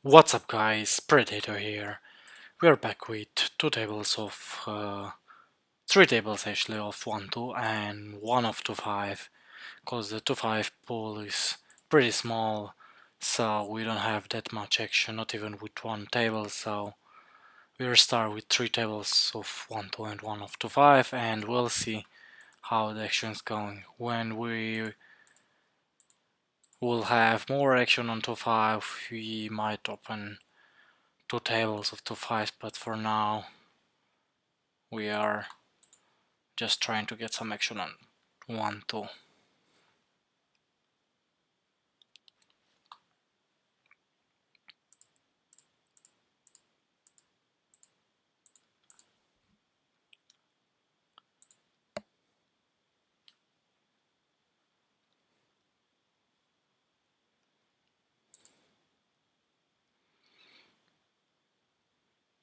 What's up guys, Predator here. We are back with three tables actually of 1-2 and one of 2-5, cause the 2-5 pool is pretty small, so we don't have that much action, not even with one table, so we'll start with three tables of 1-2 and one of 2-5 and we'll see how the action is going. When we will have more action on 2-5, we might open two tables of 2-5, but for now we are just trying to get some action on 1-2.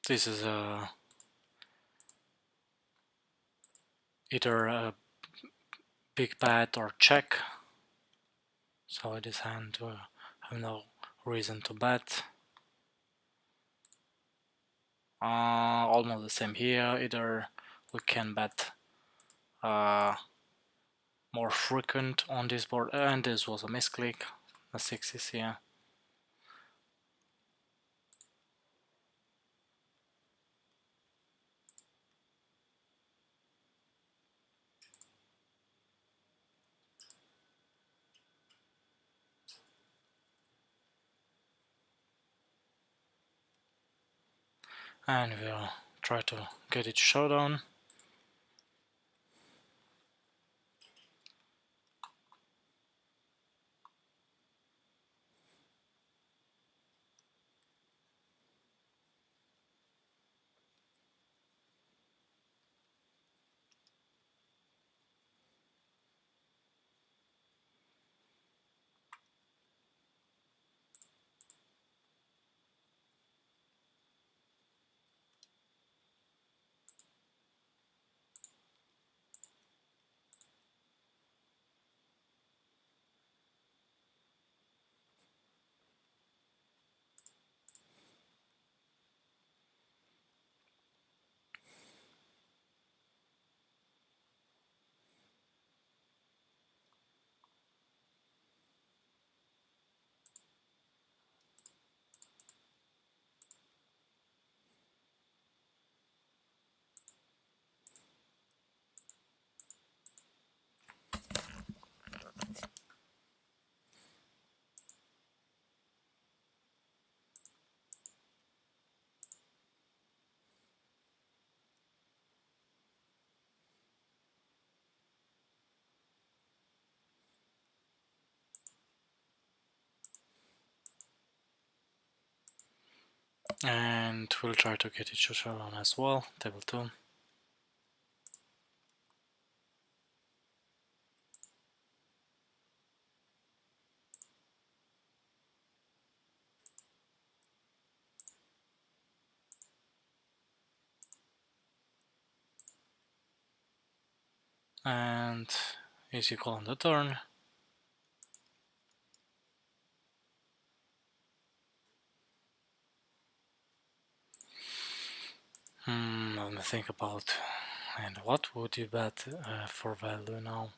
This is either a big bet or check, so in this hand I have no reason to bet. Almost the same here, either we can bet more frequent on this board, and this was a misclick, the 6 is here. And we'll try to get it showdown. And we'll try to get it showdown as well, table 2. And easy call on the turn. Let me think about. And what would you bet for value now?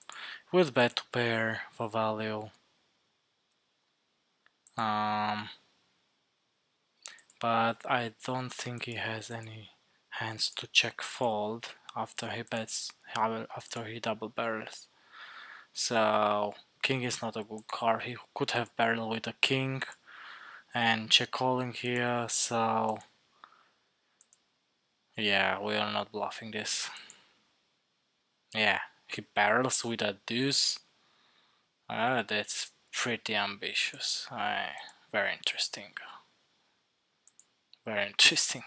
Would bet to pair for value. But I don't think he has any hands to check fold after he bets, after he double barrels. So king is not a good card. He could have barrel with a king and check calling here. So yeah, we are not bluffing this. Yeah, he barrels with a deuce. That's pretty ambitious. Very interesting. Very interesting.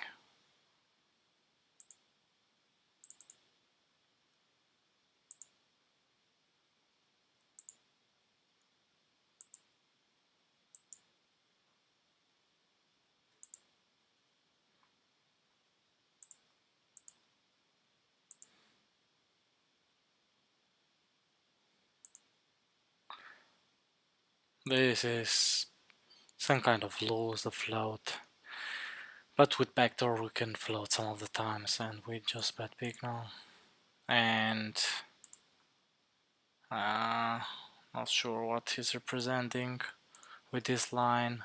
This is some kind of lose the float. But with backdoor we can float some of the times, and we just bet big now. And not sure what he's representing with this line.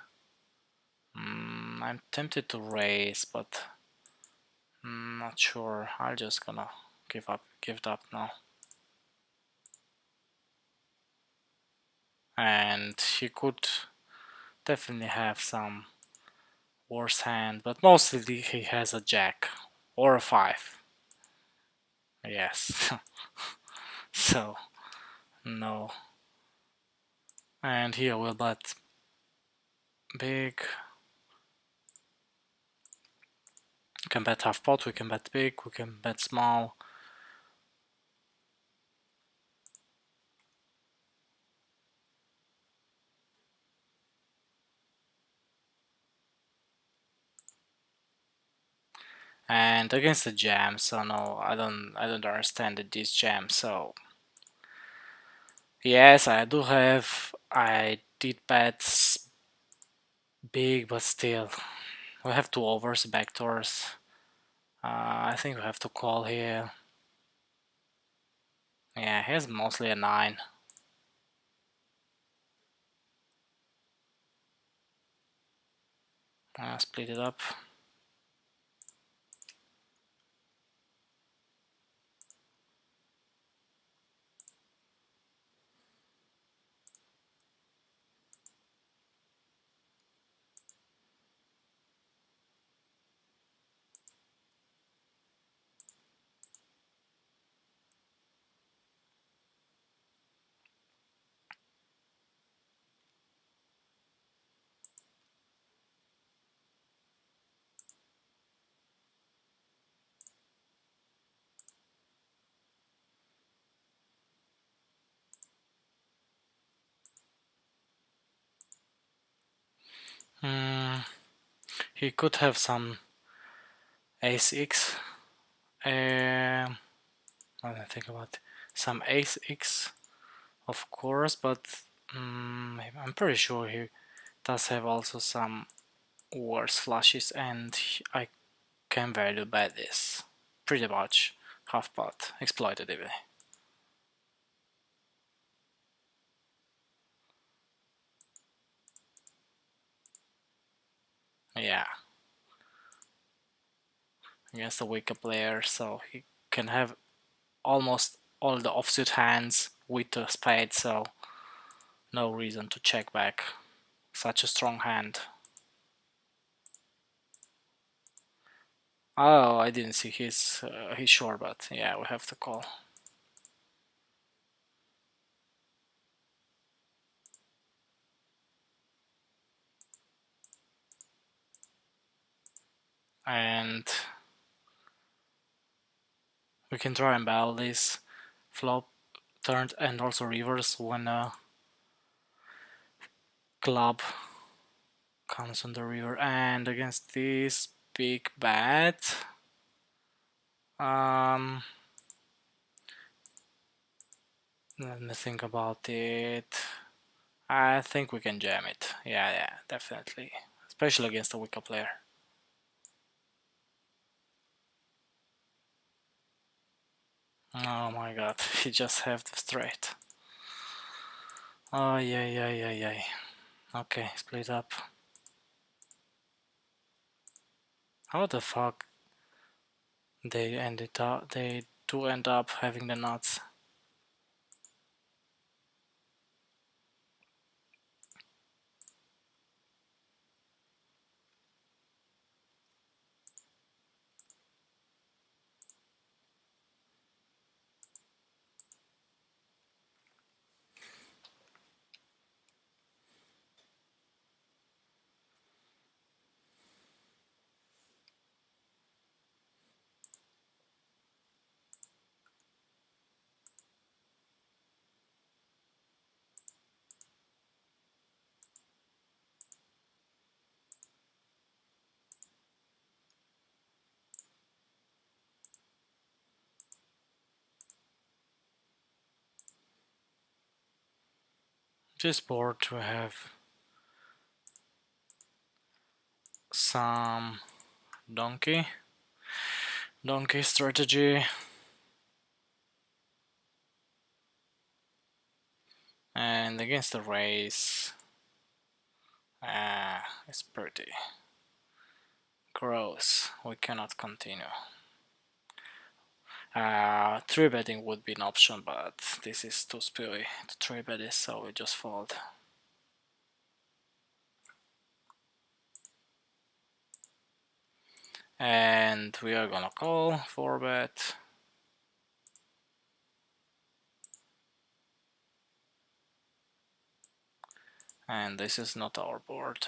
I'm tempted to raise, but not sure. I'm just gonna give it up now. And he could definitely have some worse hand, but mostly he has a jack or a 5. Yes. So no. And here we'll bet big. We can bet half pot, we can bet big, we can bet small. And against the jam, so no, I don't understand this jam. So yes, I did bet big, but still we have 2 overs, backdoors. I think we have to call here. Yeah, here's mostly a 9. Split it up. He could have some ace x. What do I think about it? Some ace x, of course, but I'm pretty sure he does have also some worse flushes, and I can value bet this pretty much half pot exploitatively. Yeah, against a weaker player, so he can have almost all the offsuit hands with the spade, so no reason to check back such a strong hand. Oh, I didn't see his short, but yeah, we have to call. And we can try and battle this flop turned and also reverse when a club comes on the river. And against this big bet, let me think about it. I think we can jam it. Yeah, definitely, especially against a weaker player. Oh my god, he just have the straight. Oh yeah. Okay, split up. How the fuck they do end up having the nuts? This board we have some donkey strategy, and against the race, it's pretty gross. We cannot continue. 3-betting would be an option, but this is too spewy to 3-bet this, so we just fold. And we are gonna call 4-bet. And this is not our board.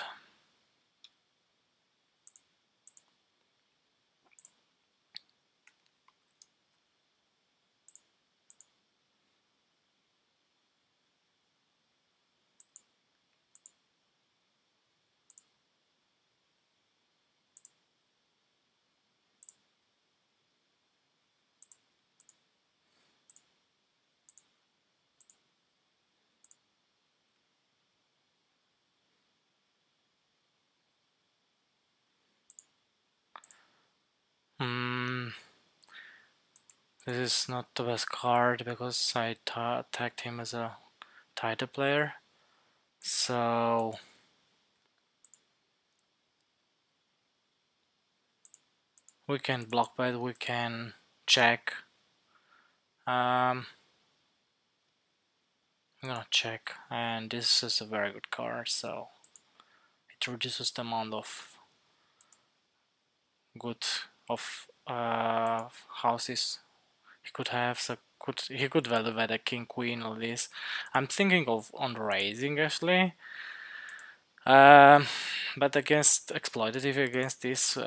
This is not the best card because I tagged him as a title player. So we can block bet, we can check. I'm gonna check, and this is a very good card, so it reduces the amount of good houses he could have. So he could value bet a king queen or this. I'm thinking of on raising actually. But against exploitative, against this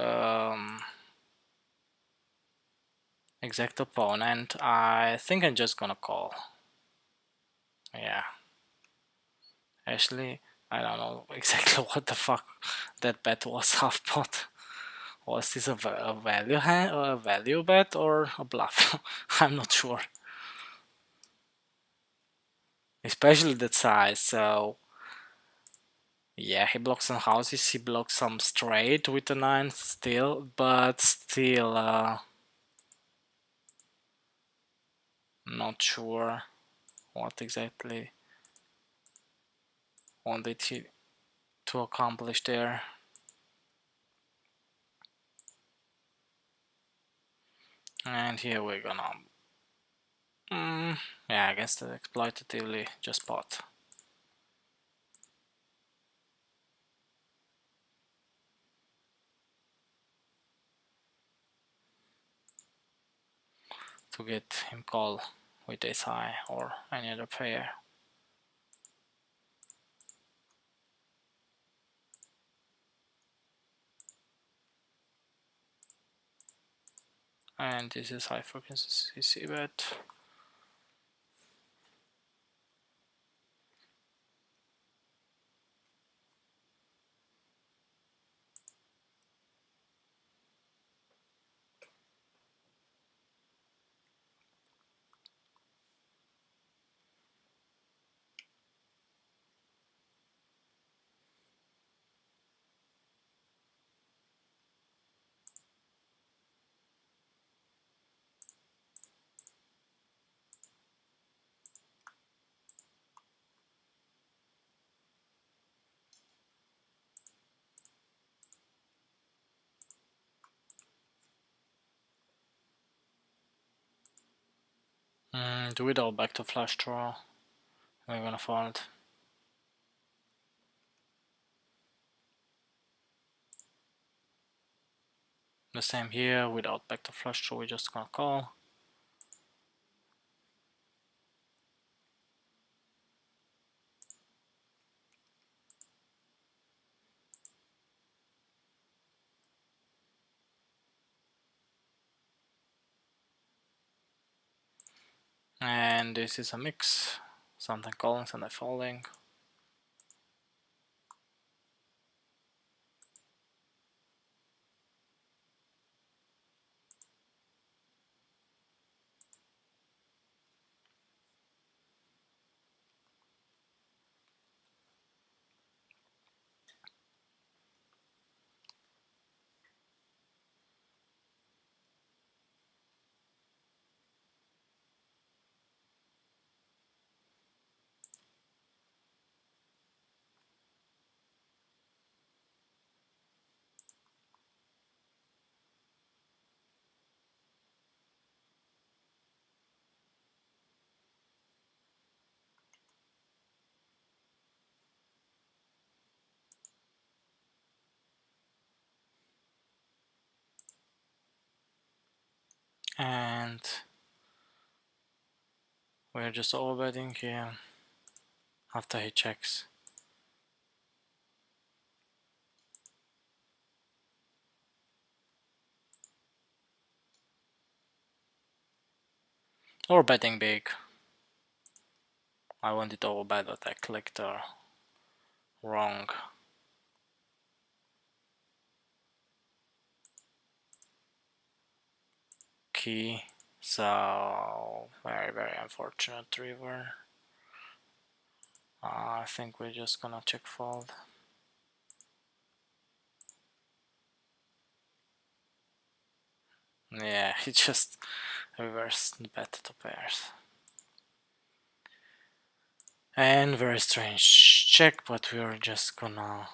exact opponent, I think I'm just gonna call. Yeah. Actually, I don't know exactly what the fuck that bet was half pot. Was this a value hand or a value bet or a bluff? I'm not sure. Especially that size, so yeah, he blocks some houses, he blocks some straight with a 9 still, but still not sure what exactly wanted he to accomplish there. And here we're gonna yeah, against the exploitatively just pot. To get him call with ace high or any other pair. And this is high frequency CC bet. Do it all back to flush draw. We're gonna fold. The same here, without back to flush draw, we're just gonna call. And this is a mix, something calling, something folding. and we're just overbetting here after he checks. Or betting big. I wanted to overbet, but I clicked wrong key. So very unfortunate river. I think we're just gonna check fold. Yeah, he just reversed the bet to pairs. And very strange check, but we're just gonna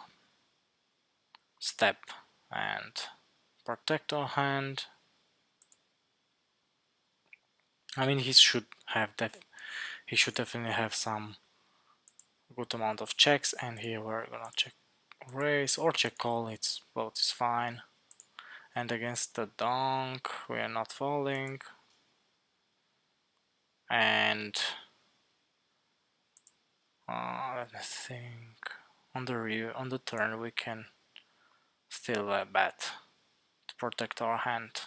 step and protect our hand. I mean, he should definitely have some good amount of checks, and here we're gonna check raise or check call. It's both is fine. And against the donk, we are not folding. And let me think. On the turn, we can still bet to protect our hand.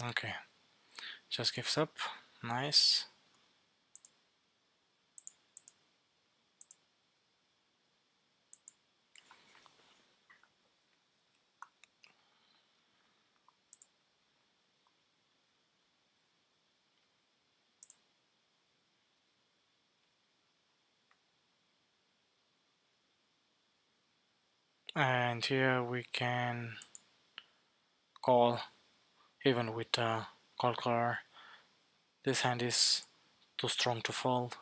Okay, just gives up. Nice. And here we can call even with a call color. This hand is too strong to fold.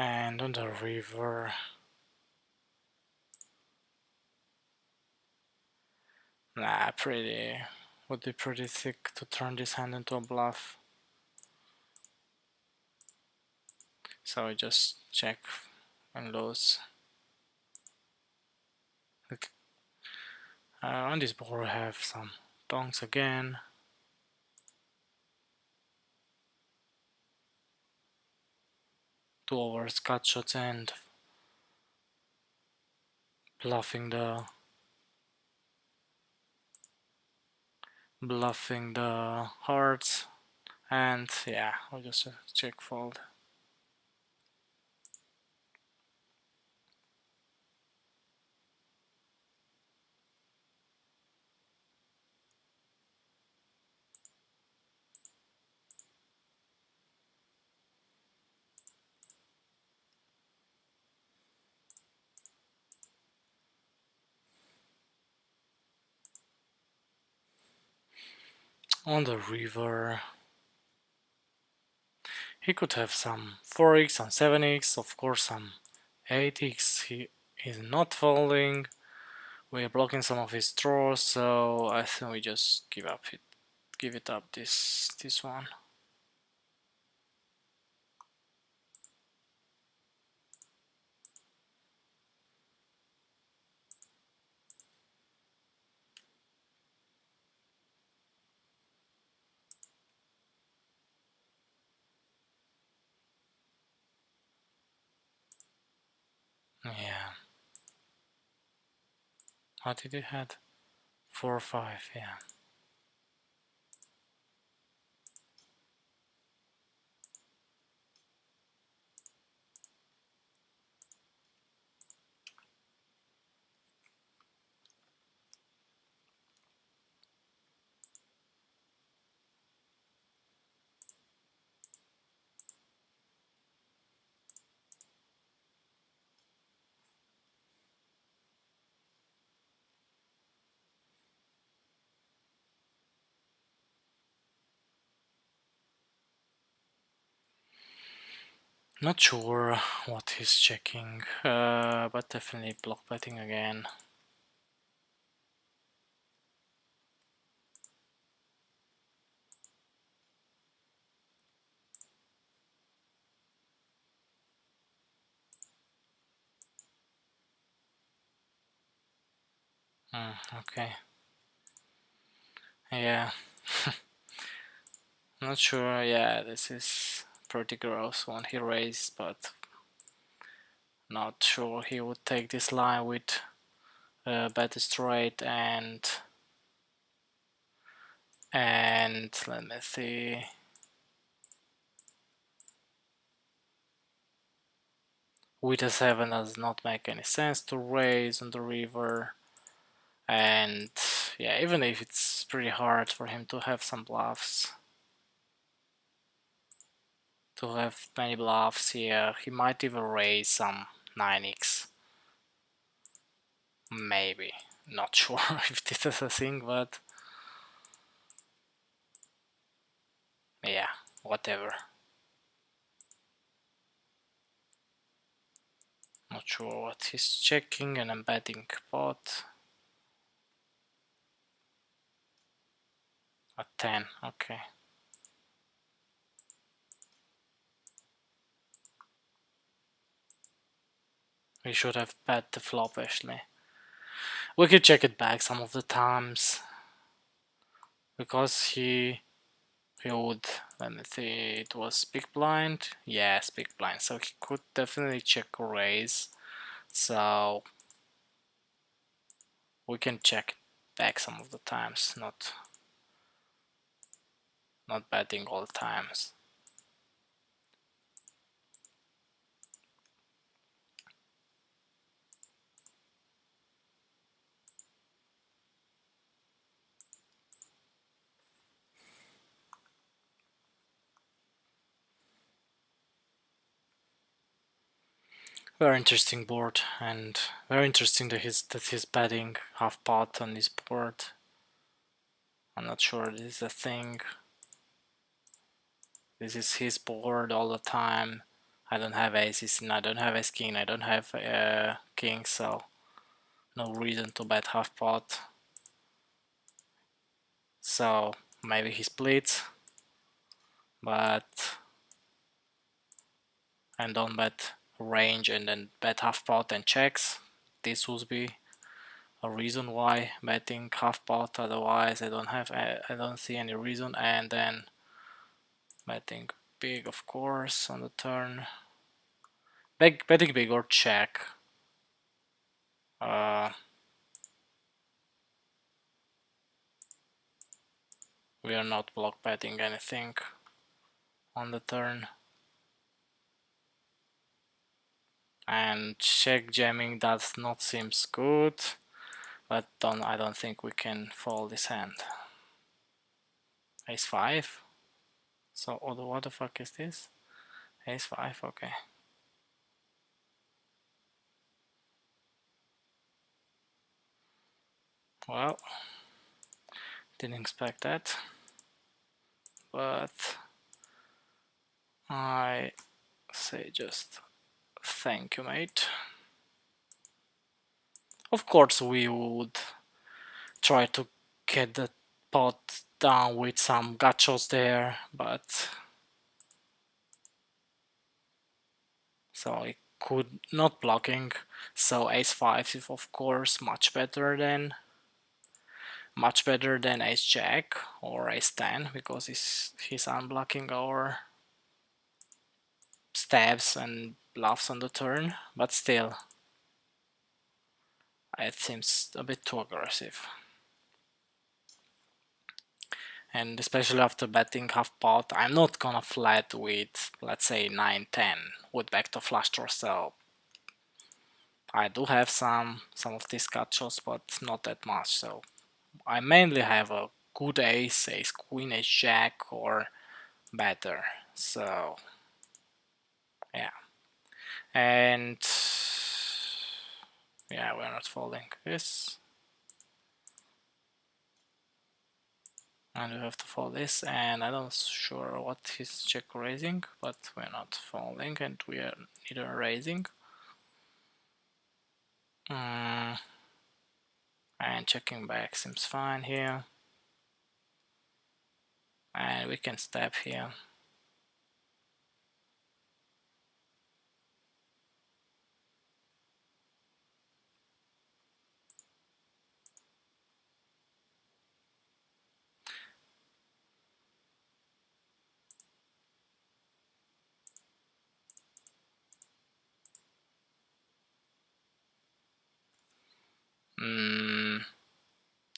And on the river, would be pretty thick to turn this hand into a bluff. So I just check and lose. On this board I have some donks again. Two overs cut shots and bluffing the hearts, and yeah, I'll just check fold. On the river, he could have some 4x, some 7x, of course some 8x. He is not folding. We're blocking some of his draws, so I think we just give it up this one. Yeah. What did he had? 4-5, yeah. Not sure what he's checking, but definitely block betting again. Okay. Yeah. Not sure. Yeah, this is pretty gross when he raised, but not sure he would take this line with bet straight and let me see. With a 7 does not make any sense to raise on the river, and yeah, even if it's pretty hard for him to have some bluffs, to have many bluffs here, he might even raise some 9x, maybe. Not sure if this is a thing, but yeah, whatever. Not sure what he's checking, and I'm betting pot. A 10, okay. We should have bet the flop actually. We could check it back some of the times, because he would, let me see, it was big blind, yes, big blind, so he could definitely check a raise, so we can check it back some of the times, not betting all the times. Very interesting board, and very interesting that he's betting half pot on this board. I'm not sure this is a thing. This is his board all the time. I don't have aces and I don't have ace king, I don't have king, so no reason to bet half pot. So maybe he splits, but and don't bet range and then bet half pot and checks. This would be a reason why betting half pot. Otherwise, I don't see any reason. And then betting big, of course, on the turn. Betting big or check. We are not block betting anything on the turn. And check jamming does not seems good, but I don't think we can fold this hand. Ace 5. So what the fuck is this? Ace 5, okay. Well, didn't expect that, but I say just thank you, mate. Of course we would try to get the pot down with some gachos there, but so it could not blocking, so ace 5 is of course much better than ace jack or ace 10, because he's unblocking our stabs and bluffs on the turn, but still It seems a bit too aggressive. And especially after betting half pot, I'm not gonna flat with, let's say, 9-10 with backdoor flush draw, so I do have some of these cut shots, but not that much. So I mainly have a good ace, ace queen, ace jack, or better. So yeah, and yeah, we're not folding this, and we have to fold this, and I'm not sure what he's check raising, but we're not folding, and we are neither raising. And checking back seems fine here, and we can step here.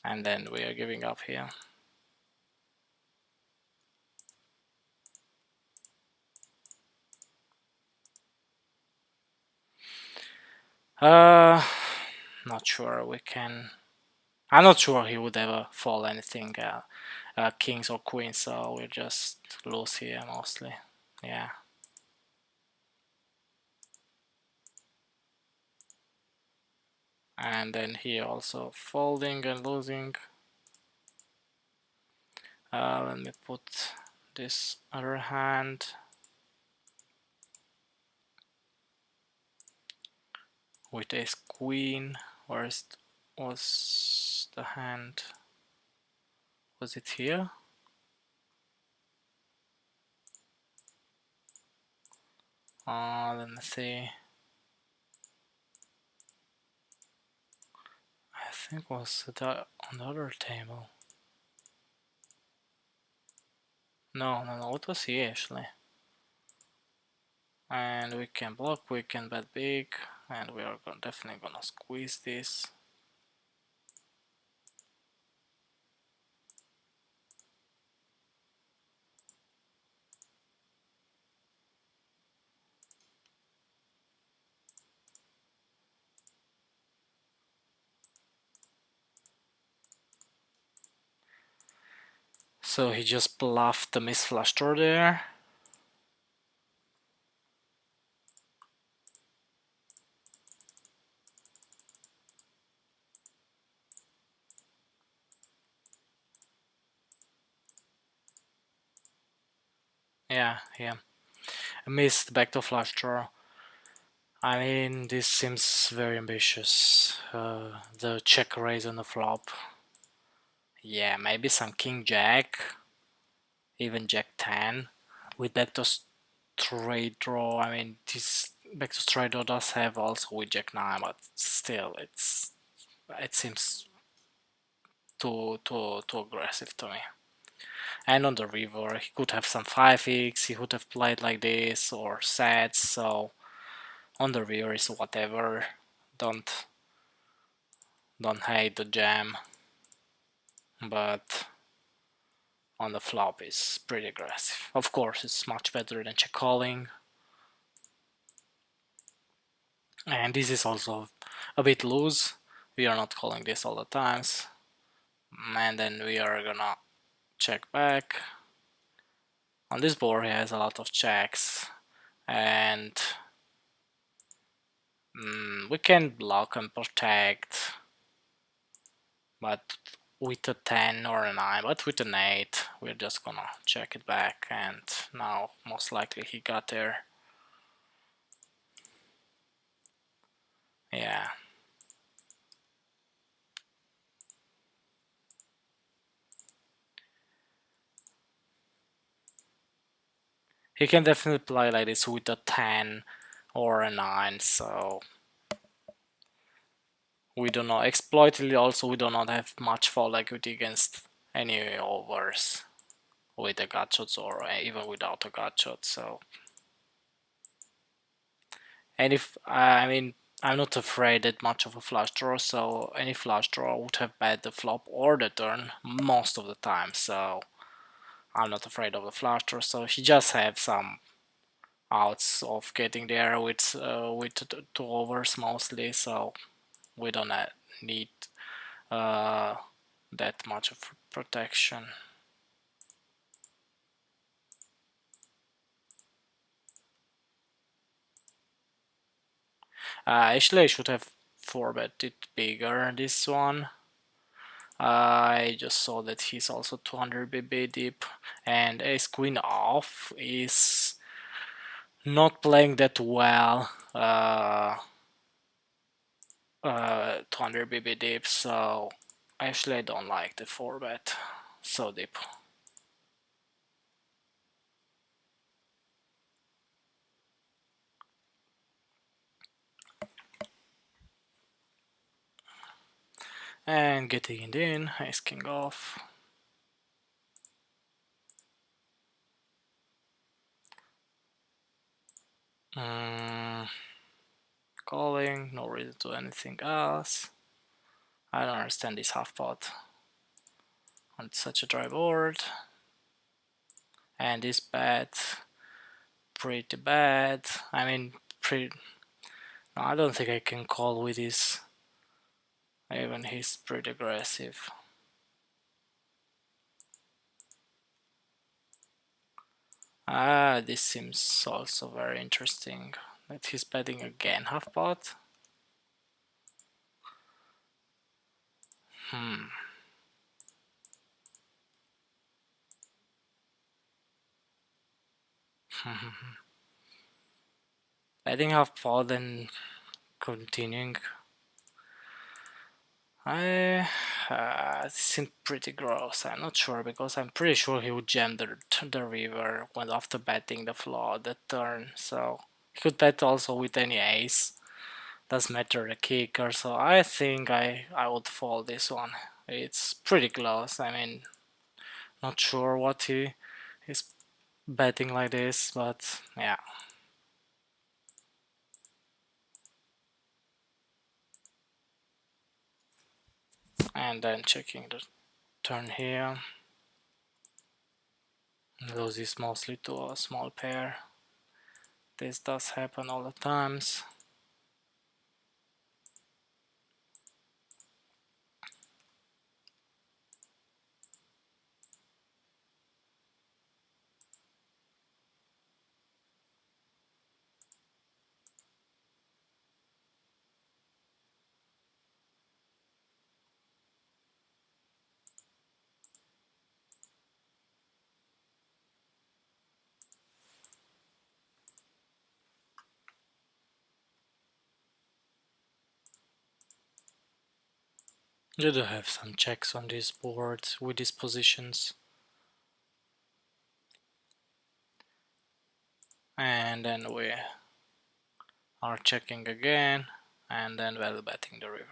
And then we are giving up here. Not sure we can. I'm not sure he would ever fold anything, kings or queens, so we'll just lose here mostly. Yeah. And then here also folding and losing. Let me put this other hand. With ace queen. Where's was the hand? Was it here? Let me see. I think it was on the other table. No, it was here actually. And we can block, we can bet big, and we are definitely gonna squeeze this. So he just bluffed the miss flush draw there. Yeah. Missed backdoor flush draw. I mean, this seems very ambitious. The check raise on the flop. Yeah, maybe some king jack, even jack 10 with backdoor straight draw. I mean, this backdoor straight draw does have also with jack 9, but still, it seems too aggressive to me. And on the river, he could have some 5x, he could have played like this, or sets, so on the river is whatever. Don't hate the jam, but on the flop is pretty aggressive. Of course, it's much better than check calling. And this is also a bit loose. We are not calling this all the times. And then we are gonna check back. On this board he has a lot of checks, and we can block and protect, but with a 10 or a 9, but with an 8 we're just gonna check it back, and now most likely he got there. Yeah. He can definitely play like this with a 10 or a 9, so we do not exploitatively. Also, we do not have much fold equity against any overs with the gut shots or even without a gut shot. So, and if I mean, I'm not afraid that much of a flush draw, so any flush draw would have bet the flop or the turn most of the time, so I'm not afraid of the flush draw. So he just had some outs of getting there with two overs mostly, so we don't need that much of protection. Actually I should have 4-bet it bigger this one. I just saw that he's also 200 BB deep, and ace queen off is not playing that well. 200 BB deep, so actually I don't like the 4-bet so deep. And getting it in, ace king off. Calling, no reason to anything else. I don't understand this half pot on such a dry board. And this bet, pretty bad. I mean, pretty. No, I don't think I can call with this. Even he's pretty aggressive. This seems also very interesting. That he's betting again half pot. Betting half pot and continuing. This seems pretty gross. I'm not sure because I'm pretty sure he would jam the river when after betting the flop the turn. So he could bet also with any ace. Doesn't matter the kicker. So I think I would fold this one. It's pretty close. I mean, not sure what he is betting like this, but yeah. And then checking the turn here. Loses mostly to a small pair. This does happen all the times. You do have some checks on this board with these positions. And then we are checking again, and then value betting the river.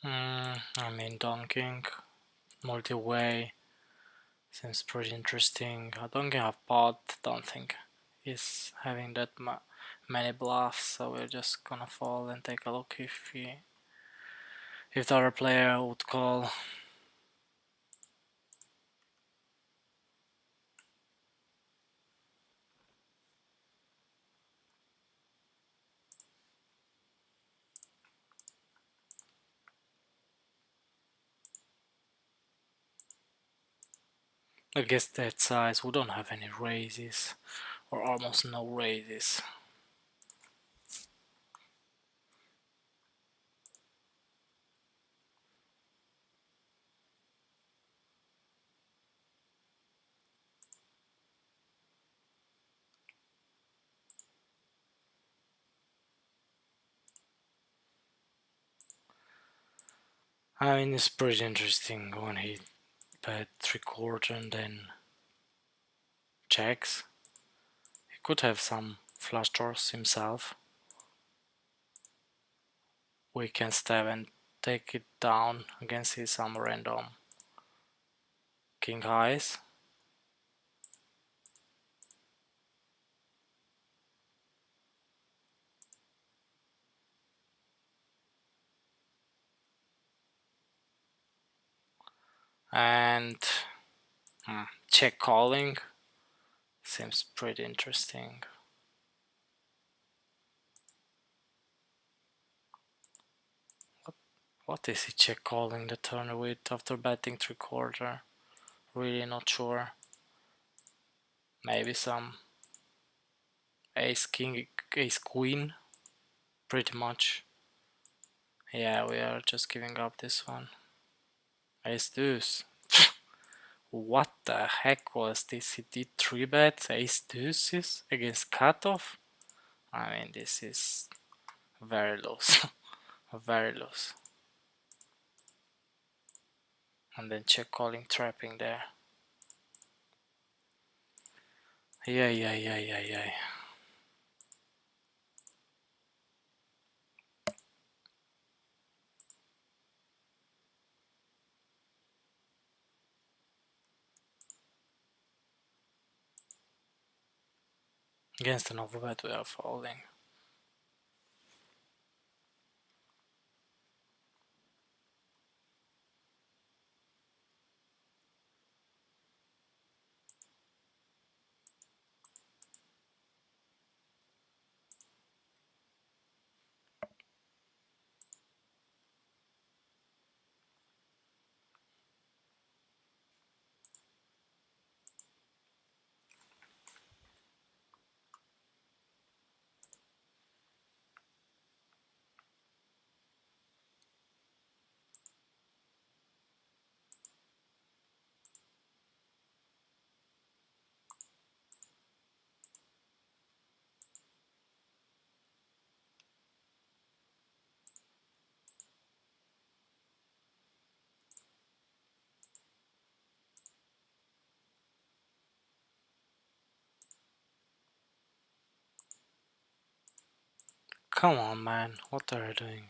I mean, donking, multi-way, seems pretty interesting. Donking half pot, don't think is having that many bluffs, so we're just gonna fall and take a look if the other player would call. Against that size, we don't have any raises, or almost no raises. I mean, it's pretty interesting when he bet 3/4 and then checks. He could have some flush draws himself. We can stab and take it down against his some random king highs. And check calling seems pretty interesting. What is he check calling the turn with after betting 3/4? Really not sure. Maybe some ace king, ace queen, pretty much. Yeah, we are just giving up this one. Ace deuce. What the heck was this? He did 3-bet ace deuces against cutoff? I mean, this is very loose. Very loose. And then check calling trapping there. Yeah. Against an overbet we are folding. Come on, man, what are you doing?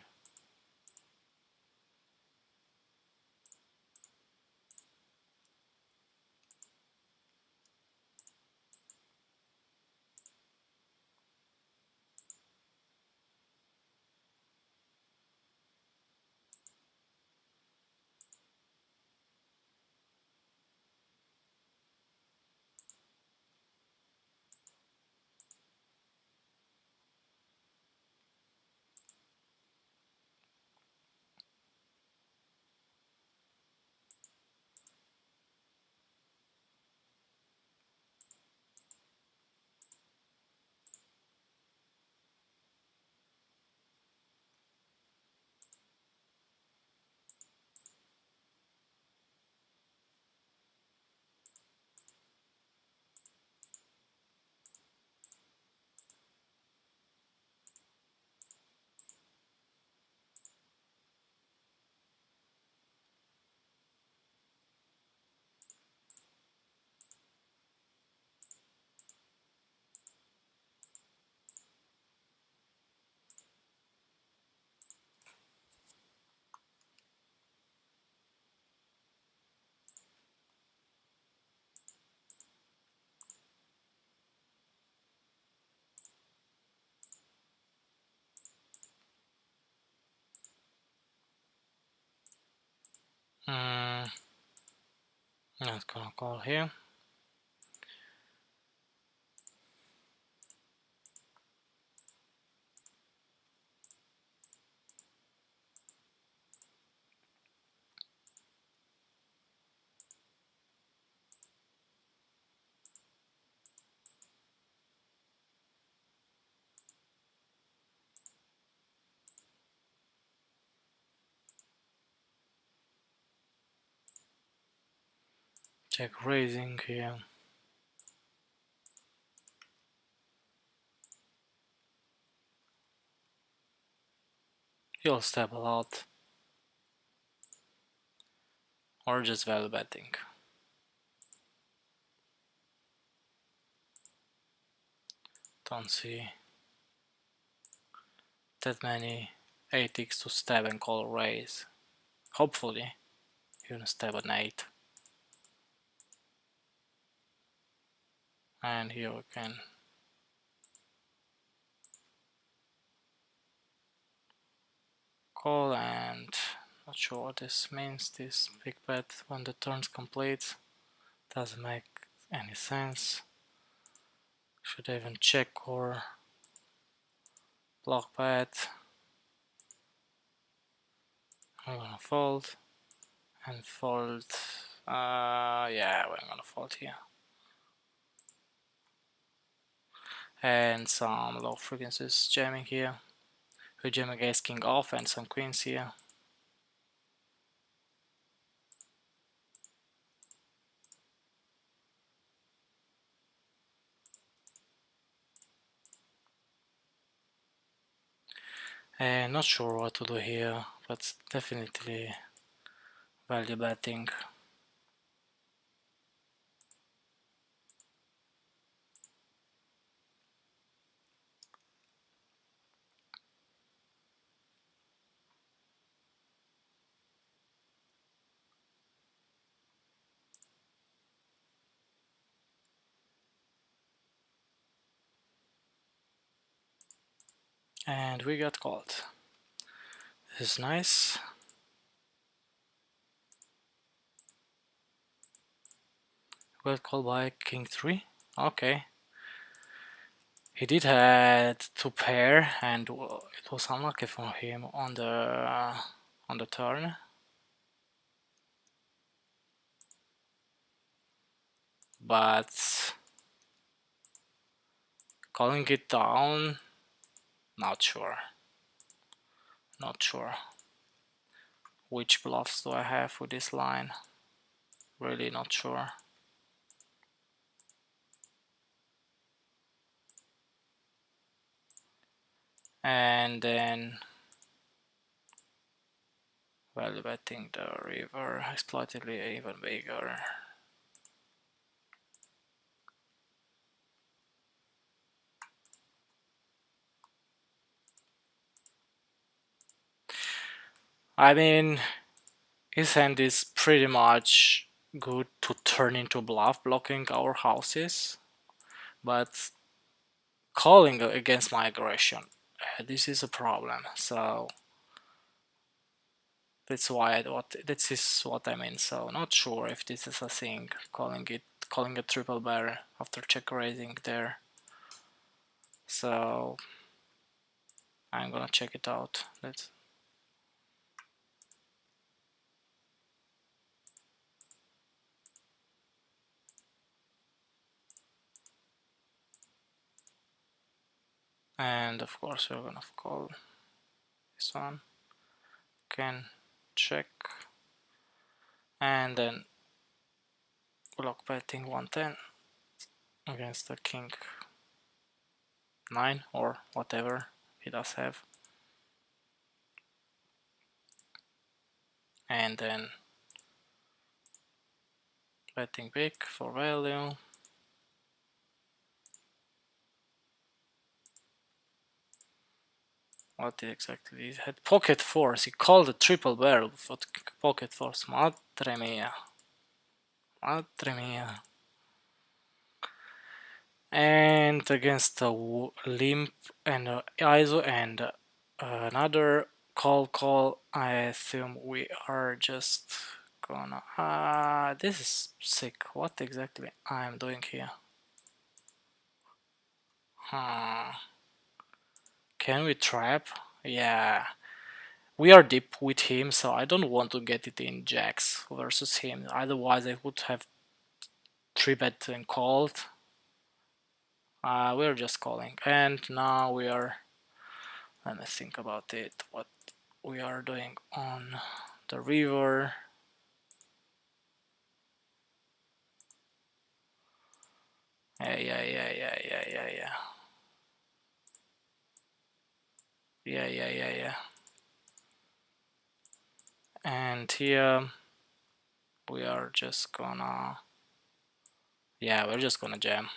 Not gonna call here. Check raising here. He'll step a lot. Or just value betting. Don't see that many 8x to stab and call raise. Hopefully, you're gonna stab an 8. And here we can call, and not sure what this means, this big bet when the turn's complete. Doesn't make any sense. Should I even check or block bet? I'm gonna fold and fold. Yeah, we're gonna fold here. And some low frequencies jamming here. We jam against king off and some queens here. And not sure what to do here, but definitely value betting. And we got called. This is nice. We got called by king 3. Okay. He did had 2 pair, and it was unlucky for him on the turn. But calling it down, not sure. Not sure. Which bluffs do I have with this line? Really not sure. And then value betting the river, exploitatively even bigger. I mean, his hand is pretty much good to turn into bluff, blocking our houses, but calling against my aggression, this is a problem. So that's why this is what I mean. So not sure if this is a thing, calling a triple bear after check raising there. So I'm gonna check it out. And of course we're gonna call this one. Can check, and then block betting 110 against the king 9 or whatever he does have, and then betting big for value. What exactly he had? Pocket force. He called a triple barrel for pocket force. Madre mia. Madre mia. And against a limp and ISO and another call, I assume we are just gonna. This is sick. What exactly I'm doing here? Can we trap? Yeah. We are deep with him, so I don't want to get it in jacks versus him. Otherwise, I would have 3-bet and called. We're just calling, and now we are. Let me think about it. What we are doing on the river. Yeah. Yeah. And here we are just gonna, yeah, we're just gonna jam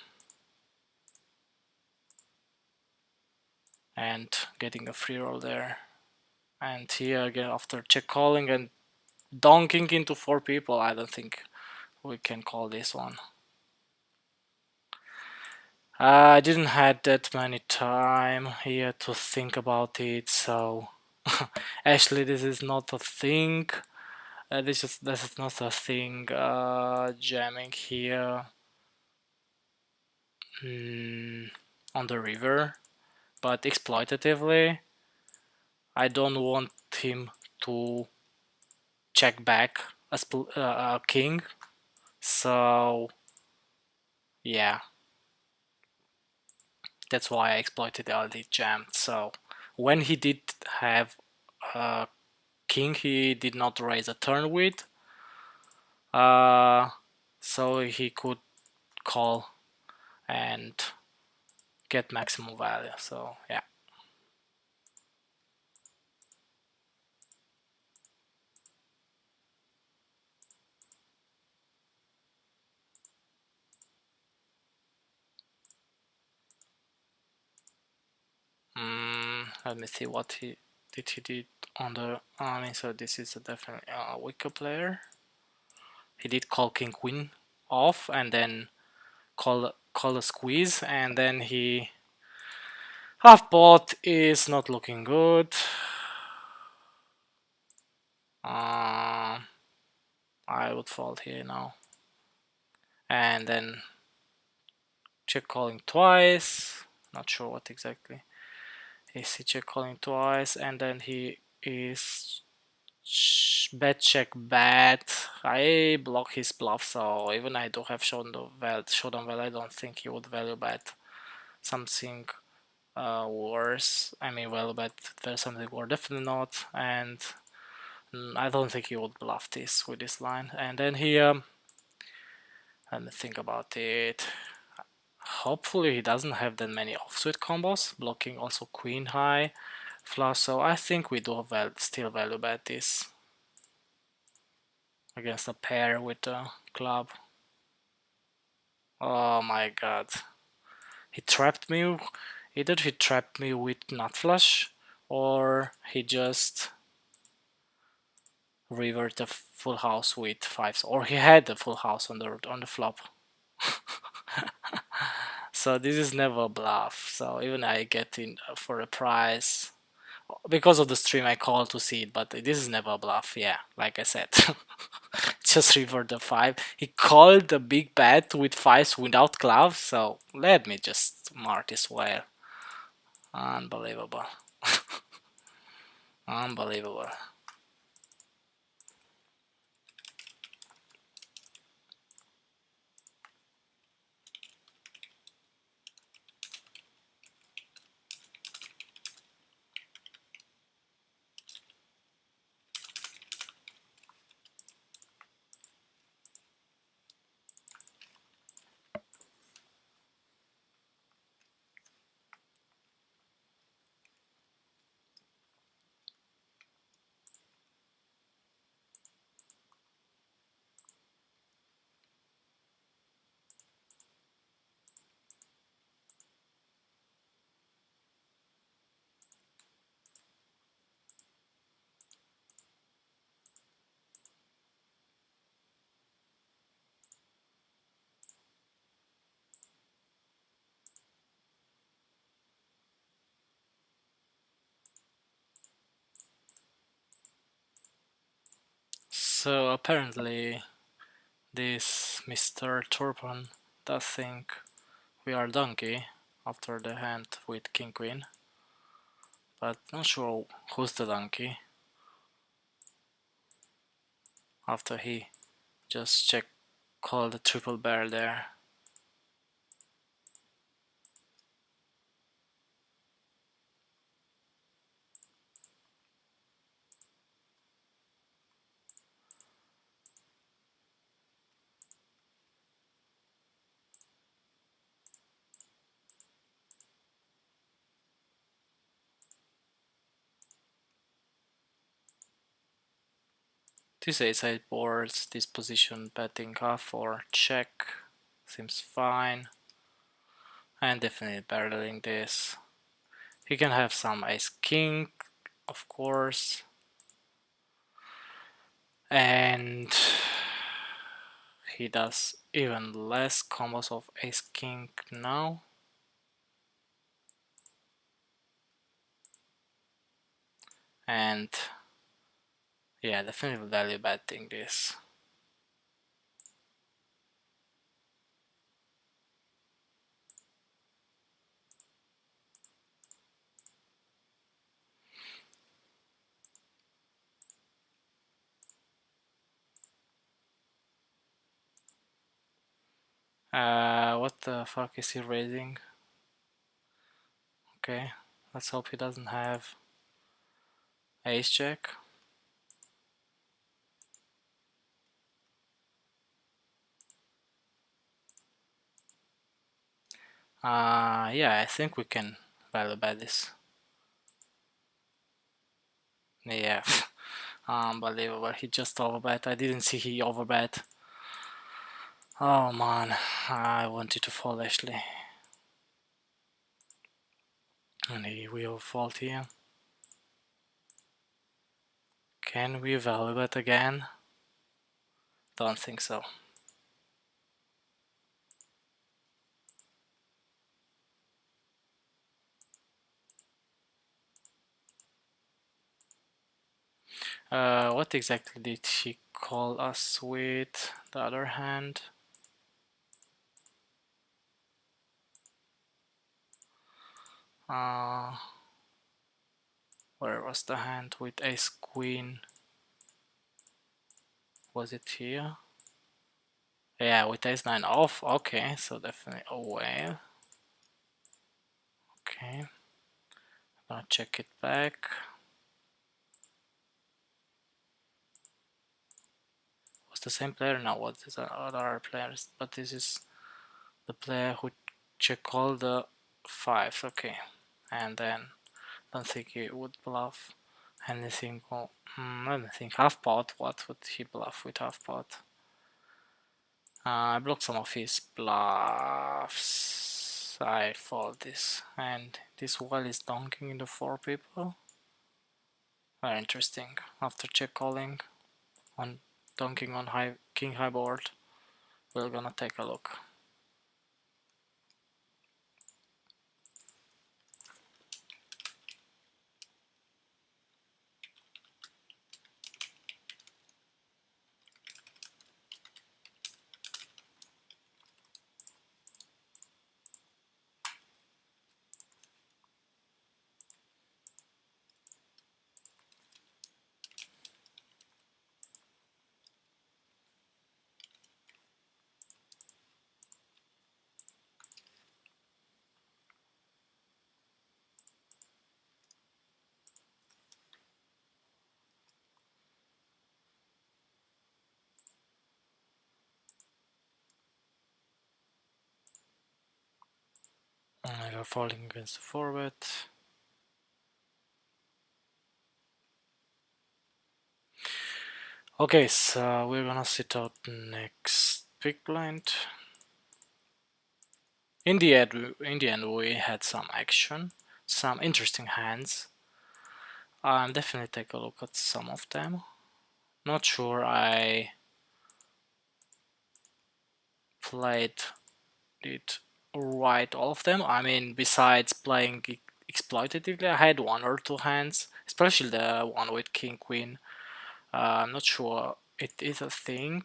and getting a free roll there. And here again, after check calling and donking into 4 people, I don't think we can call this one. I didn't had that many time here to think about it, so actually this is not a thing. This is not a thing. Jamming here on the river, but exploitatively, I don't want him to check back a king. So yeah, that's why I exploited LD jammed. So when he did have a king, he did not raise a turn with, so he could call and get maximum value. So yeah. Let me see what he did on the army. So this is a definitely a weaker player. He did call king queen off and then call a squeeze, and then he half pot is not looking good. I would fold here now, and then check calling twice. Not sure what exactly. Is he check calling twice, and then he is bet check bet. I block his bluff, so even I do have showdown well, I don't think he would value bet something worse. I mean, well, but there's something worse, definitely not, and I don't think he would bluff this with this line. And then he, let me think about it. Hopefully he doesn't have that many offsuit combos, blocking also queen high flush. So I think we do still value bet this against a pair with a club. Oh my god. He trapped me. Either he trapped me with nut flush or he just rivered the full house with fives, or he had the full house on the flop. So this is never a bluff. So even I get in for a prize because of the stream I call to see it, but this is never a bluff. Yeah, like I said. Just river the 5. He called the big bet with 5s without clubs, so let me just mark this well. Unbelievable. Unbelievable. So apparently this Mr. Turpin does think we are donkey after the hand with king queen, but not sure who's the donkey after he just called the triple barrel there. This ace-8 boards, this position betting off or check seems fine, and definitely barreling this. He can have some ace-king, of course, and he does even less combos of ace-king now. And yeah, definitely value betting this. What the fuck is he raising? Okay, let's hope he doesn't have ace jack. Yeah, I think we can value bet this. Yeah, unbelievable. He just overbet. I didn't see he overbet. Oh man, I wanted to fall actually. And he will fault here. Can we value bet again? Don't think so. What exactly did he call us with the other hand? Where was the hand with ace queen? Was it here? Yeah, with ace 9 off. Okay, so definitely away. Okay, I'm gonna check it back. Was the same player? No, what is other players? But this is the player who check all the 5. Okay, and then don't think he would bluff anything. Oh, let me think. Half pot. What would he bluff with half pot? I blocked some of his bluffs. I fold this, and this wall is donking into 4 people. Very interesting. After check calling on donking on king high board, we're gonna take a look. We're falling against the forward. Okay, so we're gonna sit out next big blind. In the end, we had some action, some interesting hands. I'll definitely take a look at some of them. Not sure I played it right, all of them. I mean, besides playing exploitatively, I had 1 or 2 hands, especially the one with king queen. I'm not sure it is a thing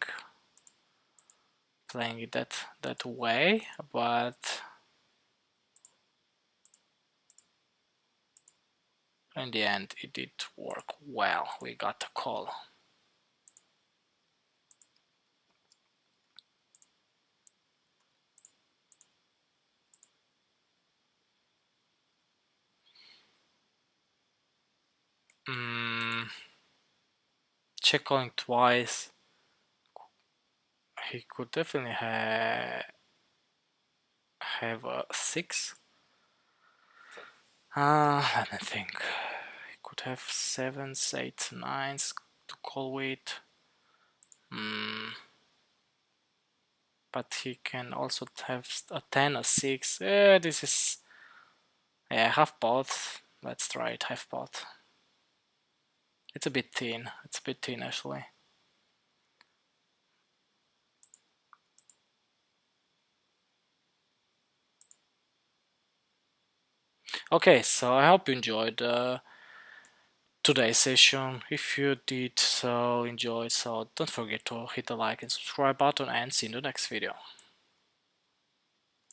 playing it that way, but in the end it did work well. We got a call. Check calling twice. He could definitely have a 6. Let me think. He could have 7s, 8s, 9s to call with. but he can also have a 10, a 6. This is, yeah, half pot. Let's try it, half pot. It's a bit thin. It's a bit thin actually. Okay, so I hope you enjoyed today's session. If you did so enjoy, so don't forget to hit the like and subscribe button, and see you in the next video.